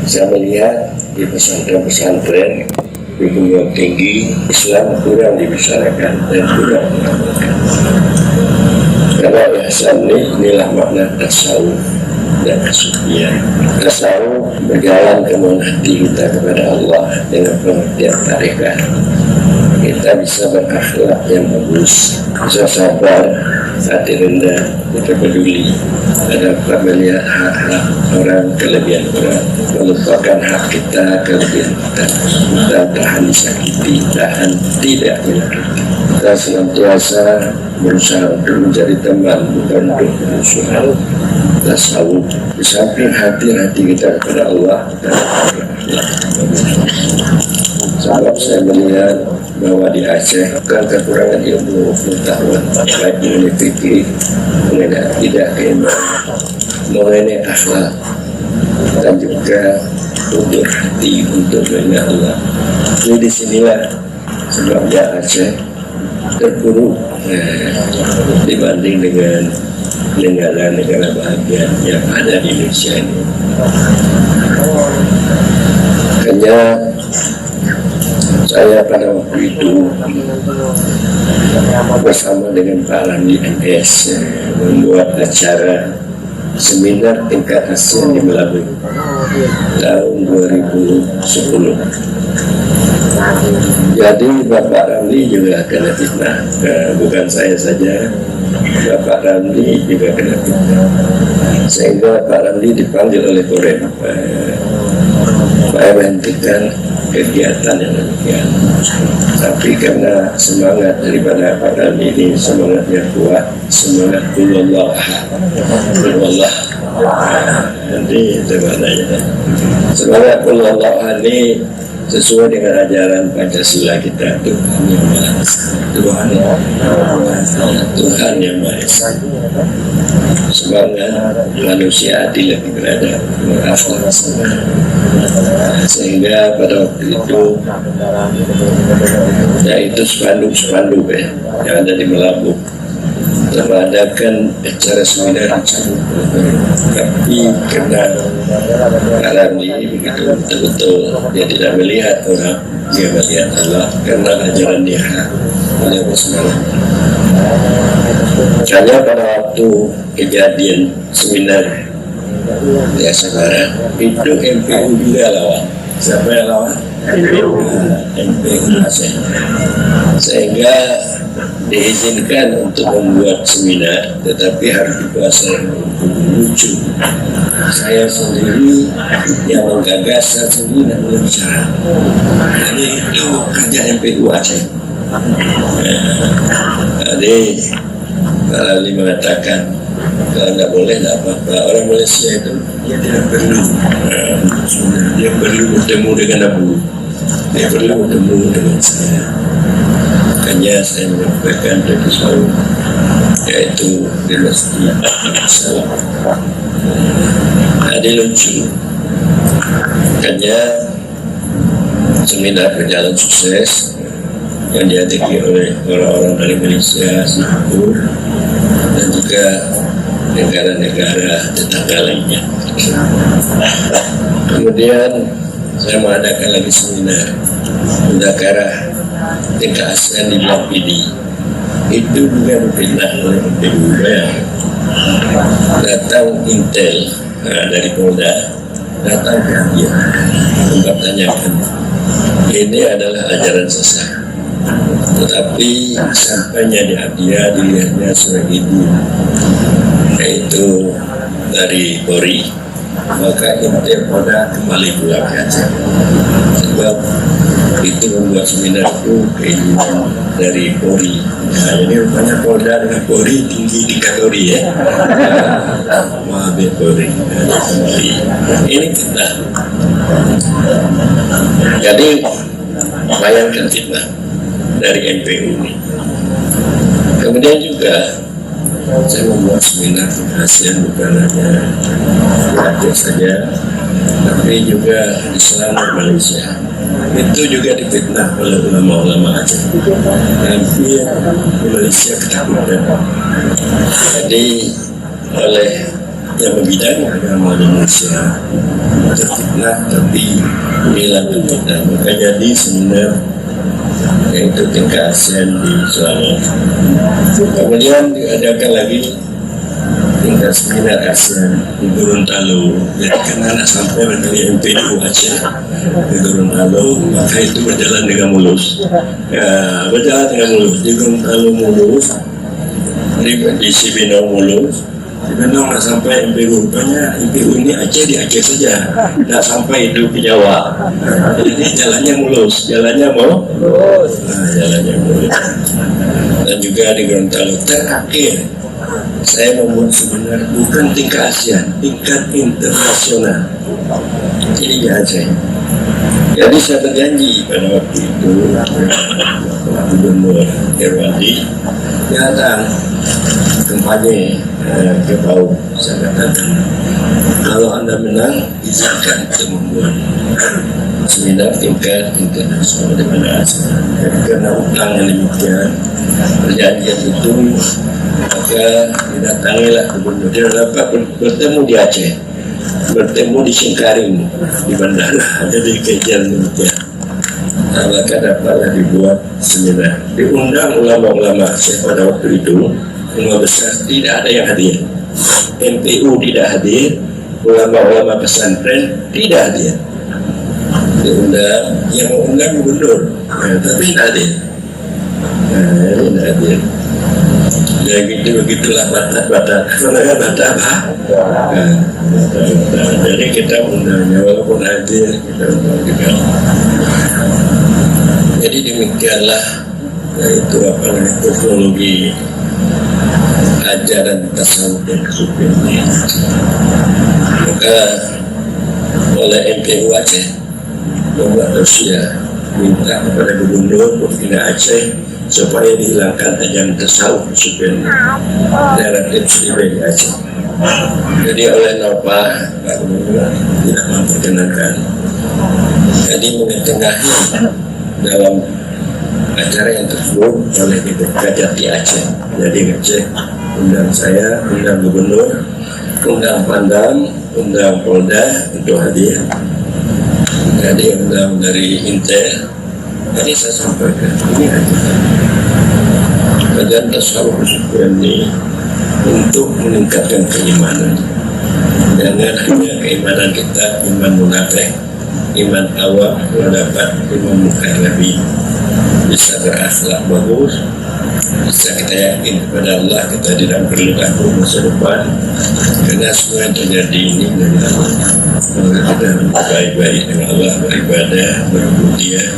Saya melihat di pesantren-pesantren di perguruan tinggi Islam kurang dibicarakan dan kurang mengamalkan. Karena ihsan inilah makna tasawuf dan kesucian. Tasawuf berjalan ke hati kita kepada Allah dengan pengertian tarekat. Kita bisa berakhlak yang bagus, bisa sabar, hati rendah, kita peduli, dapat melihat hak-hak orang, kelebihan orang, melupakan hak kita, kelebihan kita, kita tahan disakiti, tahan tidak menyakiti. Kita senantiasa berusaha untuk menjadi teman, bukan untuk bermusuhan. Tasawuf di samping hati kita kepada Allah, kita berakhlak. Sebab saya melihat bahwa di Aceh bukan kekurangan ilmu pengetahuan baik mengenai fikih, mengenai akidah, keimanan, mengenai akhlak, dan juga untuk hati untuk mengenai Allah. Jadi disinilah sebabnya Aceh terpuruk dibanding dengan negara-negara bahagia yang ada di Indonesia ini. Hanya saya pada waktu itu bersama dengan Pak Ramli MS membuat acara seminar tingkat ASEAN di Melabung tahun 2010. Jadi Bapak Ramli juga kena fitnah, bukan saya saja, Bapak Ramli juga kena fitnah, sehingga Pak Ramli dipanggil oleh Korem saya menghentikan kegiatan yang demikian. Tapi karena semangat daripada Pak Ramli ini, semangatnya kuat, semangat kulullah, nanti itu maknanya. Semangat kulullah ini sesuai dengan ajaran Pancasila kita, Tuhan yang Maha Esa, Tuhan yang Maha Esa. Semangat manusia adil lebih beradab, berakhlak, sehingga pada waktu itu yaitu spanduk yang ada di Melabung mengadakan acara seminar, tapi karena Ramli begitu betul-betul dia tidak melihat orang, dia melihat Allah karena ajaran dia oleh bersemangat. Hanya pada waktu kejadian seminar di Aceh Barat itu MPU juga lawan. Siapa yang lawan? MPU Aceh. Sehingga diizinkan untuk membuat seminar, tetapi harus dikuasai lucu. Saya sendiri yang menggagas, saya sendiri dan berbicara. Jadi itu kerja MPU Aceh. Jadi kalau mengatakan kalau tidak boleh, tidak apa-apa. Orang Malaysia itu dia tidak perlu, dia perlu bertemu dengan Abu, dia perlu bertemu dengan saya. Makanya saya menyampaikan dari Saul, yaitu di Masjid Salam. Jadi lucu. Makanya seminar berjalan sukses yang dihadiri oleh orang-orang dari Malaysia, Singapura, dan juga negara-negara tetangga lainnya. Kemudian saya mengadakan lagi seminar muzakarah tingkat ASEAN di BPD. Itu juga dipindah oleh MPU. Datang Intel dari Polda, datang ke dia untuk tanyakan, ini adalah ajaran sesat. Tetapi sampainya di Abdia dilihatnya sebagai ibu, yaitu dari Polri, maka Intel Polda kembali pulang ke Aceh. Sebab itu membuat seminar itu keinginan dari Polri. Nah, ini rupanya Polda dengan Polri tinggi di kategori ya. Mahabir Polri kembali. Ini fitnah. Jadi bayangkan fitnah dari MPU ini. Kemudian juga saya membuat seminar di ASEAN bukan hanya di Aceh saja, tapi juga di Selangor, Malaysia. Itu juga difitnah oleh ulama-ulama Aceh. Hampir di Malaysia ketakutan. Jadi oleh yang berbidang agama di Indonesia terfitnah, tapi hilang terfitnah. Maka jadi seminar yaitu tingkat ASEAN di Selangor. Kemudian diadakan lagi tingkat seminar ASEAN di Gorontalo. Jadi karena anak sampai dari MPU Aceh di Gorontalo, maka itu berjalan dengan mulus. Berjalan dengan mulus di Gorontalo mulus, di Sibinong mulus. Sebenarnya nggak sampai MPU, rupanya MPU ini Aceh di Aceh saja, nggak sampai itu ke Jawa. Jadi jalannya mulus, jalannya mulus. Jalannya mulus. Dan juga di Gorontalo terakhir saya membuat seminar bukan tingkat ASEAN, tingkat internasional. Ini di Aceh. Jadi saya berjanji pada waktu itu Pak Gubernur Herwandi datang kampanye ke Bau. Saya katakan kalau Anda menang izinkan kita membuat seminar tingkat internasional di mana ASEAN. Jadi karena utang yang demikian perjanjian itu, maka didatangilah Gubernur. Dia dapat bertemu di Aceh, bertemu di Singkaring di bandara, jadi kejar demikian. Maka dapatlah dibuat seminar. Diundang ulama-ulama Aceh pada waktu itu, ulama besar tidak ada yang hadir. MPU tidak hadir, ulama-ulama pesantren tidak hadir. Diundang, yang mengundang gubernur, tapi tidak hadir. Tidak hadir. Ya begitulah batas. Sebenarnya batas apa? Jadi kita undangnya walaupun hadir kita undang juga. Jadi demikianlah yaitu apa namanya teknologi ajaran tasawuf dan sufi ini. Maka oleh MPU Aceh membuat dosia minta kepada gubernur Provinsi Aceh supaya dihilangkan ajaran tasawuf sufi relatif di Aceh. Jadi oleh Nova Pak Gubernur tidak memperkenankan. Jadi mengetengahi dalam acara yang tersebut oleh Kajati Aceh. Jadi Aceh undang saya, undang gubernur, undang Pandam, undang Polda untuk hadir. Jadi undang dari Intel. Tadi saya sampaikan ini aja. Kajian tasawuf ini untuk meningkatkan keimanan. Jangan hanya keimanan kita iman munafik, iman awam mendapat iman mukarrabi, bisa berakhlak bagus, bisa kita yakin kepada Allah, kita tidak perlu takut masa depan karena semua yang terjadi ini dari Allah. Maka kita baik-baik dengan Allah, beribadah, berubudiah,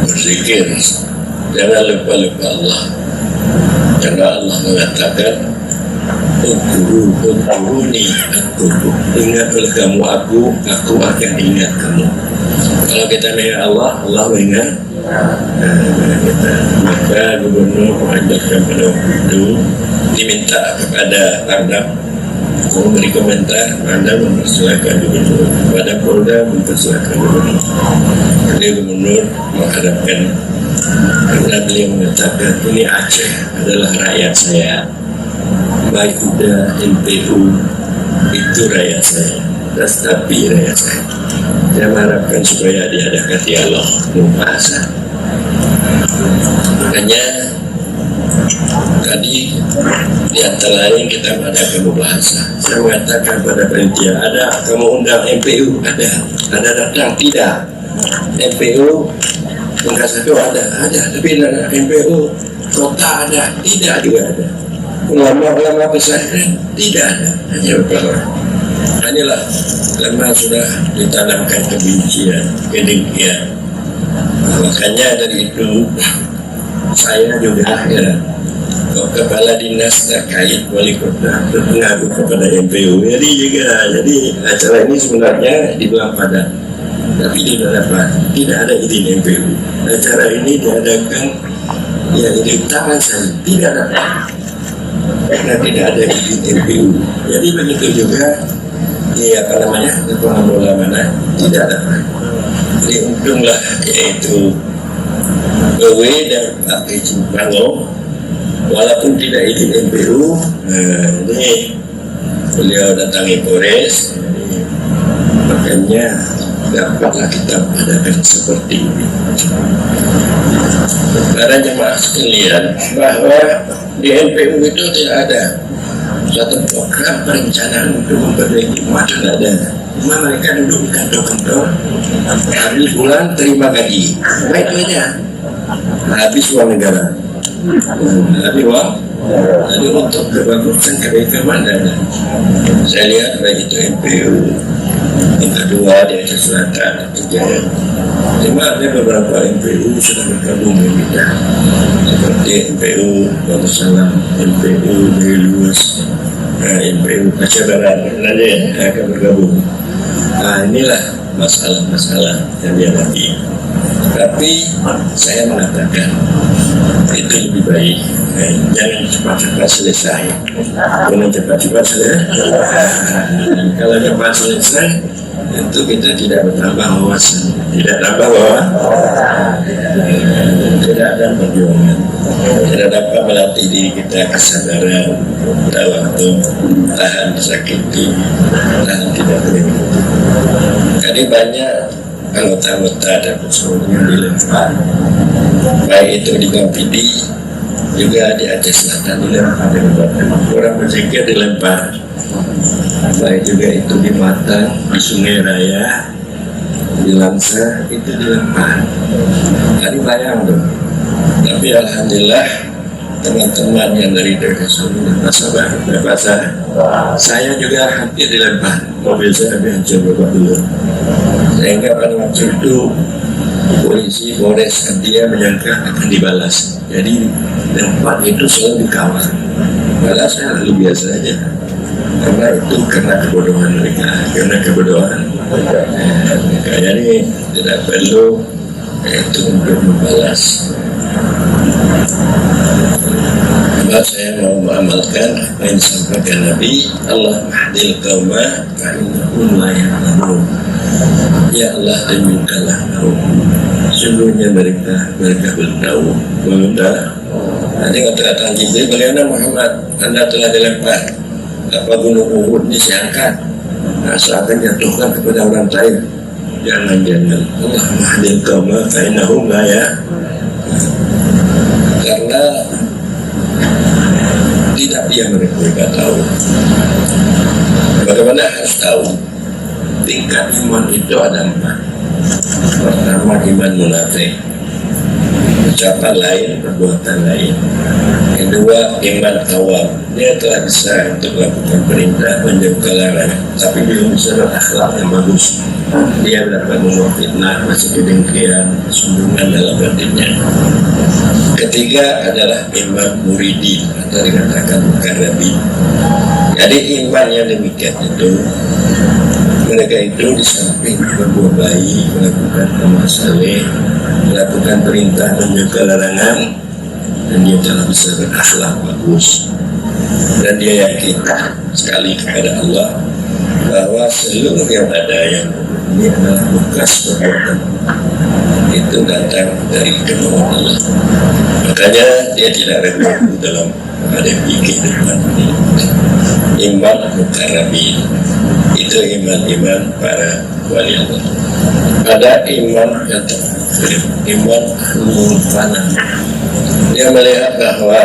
berzikir, jangan lupa Allah karena Allah mengatakan Udhuruni aku, ingat oleh kamu aku akan ingat kamu. Kalau kita ingat Allah, Allah mengingat kita. Maka gubernur mengajarkan pada waktu itu diminta kepada Pangdam memberi komentar, Pangdam mempersilakan gubernur, pada Polda mempersilakan gubernur. Jadi gubernur menghadapkan karena beliau mengatakan ini Aceh adalah rakyat saya. Baik udah MPU itu rakyat saya, tapi rakyat saya. Saya mengharapkan supaya diadakan dialog pembahasan. Makanya tadi di antara lain kita mengadakan pembahasan. Saya mengatakan pada panitia, ada kamu undang MPU, ada datang tidak? MPU tingkat satu ada, tapi MPU kota ada, tidak juga ada. Ulama-ulama pesantren tidak ada, hanya beberapa. Hanyalah karena sudah ditanamkan kebencian, kedengkian. Makanya dari itu saya juga kepala dinas terkait wali kota berpengaruh kepada MPU. Jadi acara ini sebenarnya dibilang pada, tapi tidak ada izin MPU. Acara ini diadakan ya di tangan saya, tidak ada. Karena tidak ada izin MPU. Jadi begitu juga pengelola mana tidak dapat. Jadi untunglah yaitu BW dan Pak Kecil Pango walaupun tidak izin MPU, ini beliau datangi Polres, makanya dapatlah kita adakan seperti ini. Para jemaah sekalian, bahwa di NPU itu tidak ada satu program perencanaan untuk memperbaiki umat, tidak ada. Cuma mereka duduk di kantor-kantor, habis bulan terima gaji, baik itu aja, habis uang negara, habis uang. Jadi untuk kebagusan kebaikan mana? Saya lihat baik itu NPU, yang kedua di Aceh Selatan, Jaya. Cuma ada beberapa NPU sudah bergabung dengan kita, seperti NPU Darussalam, NPU Luas, NPU Aceh Barat, ada yang akan bergabung. Nah, inilah masalah-masalah yang dihadapi. Tapi saya mengatakan itu lebih baik, jangan cepat-cepat selesai. Kalau cepat-cepat selesai, kalau cepat selesai, itu kita tidak bertambah wawasan, tidak tambah wawasan, tidak ada perjuangan, tidak dapat melatih diri kita kesadaran pada waktu tahan disakiti, tahan tidak boleh. Jadi banyak anggota-anggota dan personilnya dilempar, baik itu di Gampidi, juga di Aceh Selatan dilempar, orang berzikir dilempar, baik juga itu di Matang, di Sungai Raya, di Langsa itu dilempar. Tadi bayang dong. Tapi alhamdulillah teman-teman yang dari Darussalam dan Pasar, saya juga hampir dilempar, mobil saya hancur babak belur. Sehingga pada waktu itu polisi Polres dia menyangka akan dibalas. Jadi tempat itu selalu dikawal. Balasnya lalu biasa aja. Karena kebodohan mereka, karena kebodohan. Jadi tidak perlu itu untuk membalas. Sebab saya mau mengamalkan apa yang disampaikan Nabi, Allah mahdil qauma fa'innahum la ya'lamun. Ya Allah, tunjukkanlah kaum, sungguhnya mereka belum tahu. Nanti kata Jibril, bagaimana Muhammad, Anda telah dilempar, apa gunung Uhud ini saya angkat, seakan jatuhkan kepada orang lain. Jangan-jangan Allah mahdil qauma fa'innahum la ya'lamun. Karena tidak dia mereka tahu. Bagaimana harus tahu? Tingkat iman itu ada 4. Pertama, iman munafik, ucapan lain, perbuatan lain. Kedua, iman awam, dia telah bisa untuk melakukan perintah, menjauhkan larangan, tapi belum bisa berakhlak yang bagus. Dia dapat membuat fitnah, masih kedengkian, kesombongan dalam batinnya. Ketiga adalah iman muridi, atau dikatakan mukarrabin. Jadi iman yang demikian itu, mereka itu di samping berbuat baik, melakukan amal saleh, melakukan perintah dan juga larangan, dan dia telah bisa berakhlak bagus, dan dia yakin sekali kepada Allah bahwa seluruh yang ada yang ini adalah bekas perbuatan itu datang dari kemauan Allah. Makanya dia tidak ragu dalam menghadapi kehidupan ini. Iman mukarrabin itu iman-iman para wali Allah. Ada iman yang terakhir, iman fana. Dia melihat bahwa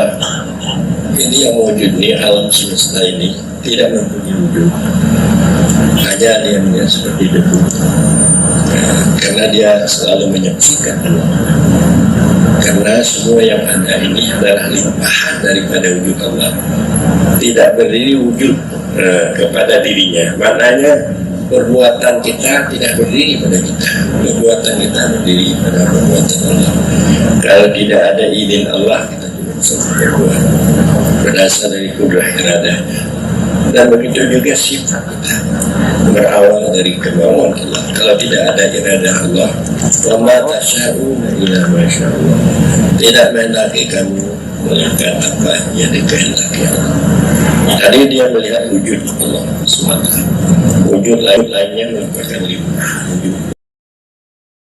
ini yang wujud ini, alam semesta ini tidak mempunyai wujud, hanya dia melihat seperti debu. Karena dia selalu menyaksikan Allah. Karena semua yang ada ini adalah limpahan daripada wujud Allah, tidak berdiri wujud kepada dirinya. Maknanya perbuatan kita tidak berdiri pada kita, perbuatan kita berdiri pada perbuatan Allah. Kalau tidak ada izin Allah, kita tidak bisa berbuat berdasar dari kudrah iradahnya. Dan begitu juga sifat kita berawal dari kemauan Allah. Kalau tidak ada iradah Allah, wa ma tasya'una illa ma sya'allah, tidak menghendaki kamu melakukan apa yang dikehendaki Allah. Tadi dia melihat wujud Allah semata. Wujud lainnya merupakan limpah wujud.